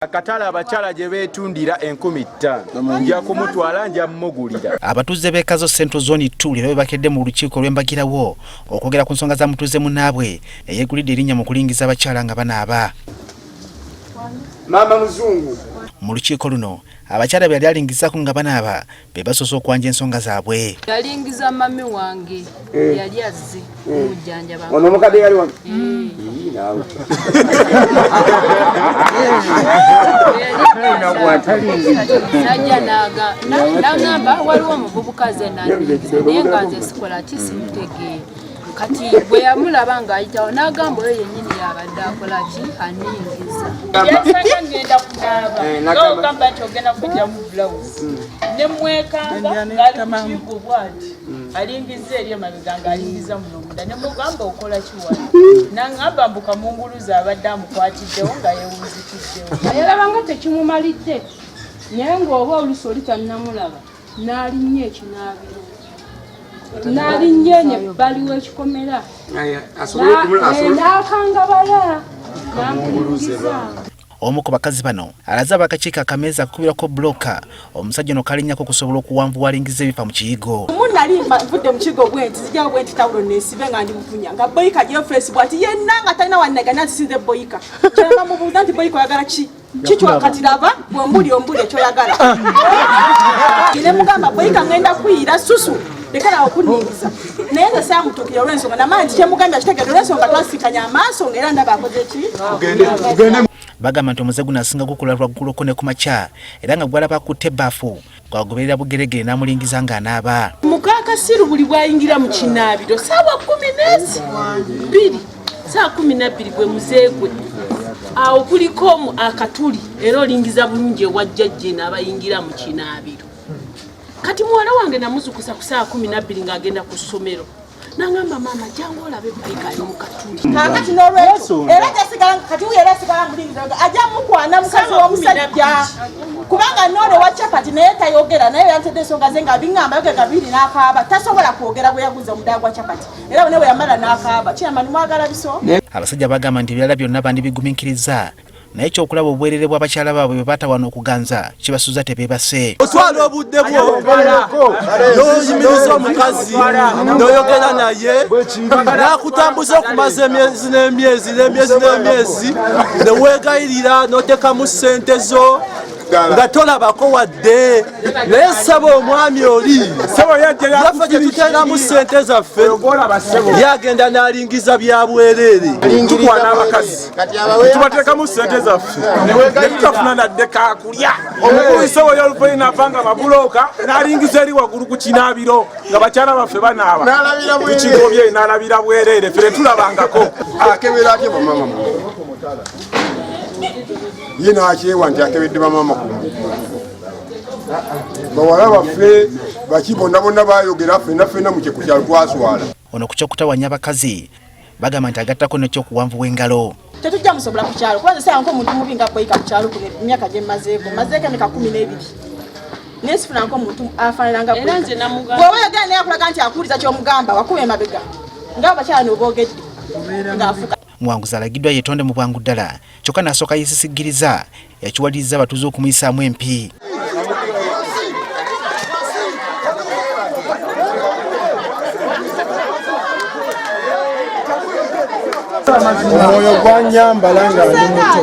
Akatala abakyala gye beetundira 15,000 nja kumutwala nja mmugulira. Abatuuze b'e Kazo Central Zone 2 leero bakedde mu lukiiko lw'embagirawo okwogera ku nsonga za mutuuze mu Nabwe eyeegulidde erinnya mu kulingiza abakyala nga banaaba. Mama muzungu. Mu lukiiko luno abakyala be yali alingizaako nga banaaba be basoose okwanja ensonga zaabwe. Yalingiza mami wange yali azze omujjanjaba. Ono omukadde yali wange. Najja n'agamba waliwo omuvubuka ze n'alingiza naye nga nze sikola ki simutegeera. Kati bwe yamulaba ng'ayitawo n'agamba oyo yennyini yabadde akola ki aningiza. Yasanga ngenda kunaaba n'ogamba nti ogenda kujja mu bulawuzi ne mwekanga ng'ali mu kiyigo bw'ati alingiza eri emabega ng'alingiza muno munda ne mugamba okola ki wano n'aŋŋamba mbuka munguluza abadde amukwatiddewo nga yeewunzikiddewo. Yalaba nga tekimumalidde naye ng'oba oluusi oli tannamulaba n'alinnya ekinaabiro n'alinnye ebbali w'ekikomera n'akangabala n'amunguluza. Omu ku bakazi bano alaze abakakiiko akameeza akukubirako bbulooka omusajja ono kalinnyako okusobola okuwanvuwa alingiza ebifa mu kiyigo. Nali nvudde mu kigo bwenti zijjawo bwenti tawulo neesibe nga ndi mupunya nga boyika gyefesi bwati yenna nga talina wannaganya nsisinze boyika kyanga mubuuza nti boyika oyagala ki kitwakatiraba bwembuli ombuli ekyoyagala ne mugamba boyika ngenda kuyira susu lekala okuningiza naye nze saamutuukira olw'ensonga namanyi nti kyemugambya kitegeera olw'ensonga twasikanya amaaso ng'era ndaba akoze ki. Bagamba nti omuze guno asinga gukula lwagguloko ne ku makya era nga gwalaba akutte ebbaafu gwagoberera bugeregere n'amulingiza ng'anaaba. Mukakasiru buli bwayingira mu kinaabiro saawa 12 saa 12 gwe muzeegwe awo kuliko akatuli era olingiza bulungi ewa jjajje n'abayingira mu kinaabiro. Kati muwala wange namuzukusa ku saa 12 ng'agenda ku ssomero n'angamba maama jangu olabe bayika ali mu katuli. Kakati n'olwekyo era gyasigala kati era asigala mulingiza ajja mukwana mukazi w'omusajja kubanga noole wa capati naye tayogera naye yantedde ensonga ze nga biŋŋamba yoge gabiri n'akaaba tasobola kwogera bwe yaguza omudaala gwa capati era ne bwe yamala n'akaaba kiyamba nimwagala biso. Abasajja bagamba nti ebirala byonna bandibigumiikiriza naye ekyokulaba obwerere bw'abakyala baabwe bwe batawana okuganza kibasuza tebeebase. Otwala obudde bwo n'oyimiriza omukazi n'oyogera naye n'akutambuza okumaza emyezi n'emyezi ne weegayirira n'oteekamu ssente zo nga tolabako wadde naye ssaba omwami oli yaffe gye tuteeramu ssente zaffe yagenda n'alingiza bya bwereere. Tukwana abakazi tubateekamu ssente zaffe ne tutafuna nadde kaakulya. Omukubise oyo oluvayo n'avanga ababulooka n'alingiza eri waggulu ku kinaabiro nga bakyala baffe banaaba tukigobye n'alabira bwereere ffe tetulabangako. Akebera atya bamama ye n'akyewa nti akebedde bamama bawala baffe baki bonna bonna bayogera ffenna mu ku kyalo twaswala. Ono ku kyokutawanya abakazi bagamba nti agattako n'ekyokuwanvuwa engalo. Tetujja musobola ku kyalo kuba nze sanga omuntu mubi nga boyika ku kyalo ku emyaka gye mmazeeko emyaka 12 naye sifuna omuntu afaanana nga boyika. Bw'oba oyogera naye akulaga nti akuwuliza ky'omugamba wakuba emabega ng'abakyala n'oboogedde ng'afuka. Muwanguzi alagiddwa yeetonde mu bwangu ddala kyokka n'asooka yeesisigiriza yakiwaliriza abatuuze okumuyisaamu empi. Omwoyo gwanyambala nga ndi muto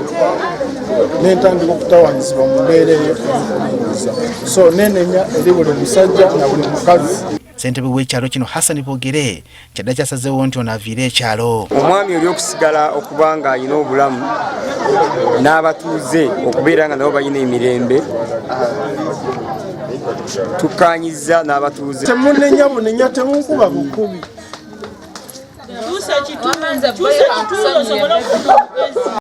n'entandika okutawanyizibwa mu mbeera ey'okulingiza so nenenya eri buli musajja na buli mukazi. Ssentebe w'ekyalo kino Hassan Boogere kyadda kyasazeewo nti ono aviire ekyalo. Omwami oli okusigala okuba nga alina obulamu n'abatuuze okubeera nga nabo balina emirembe tukkaanyiza n'abatuuze. Temunenya bunenya temunkuba bukubi.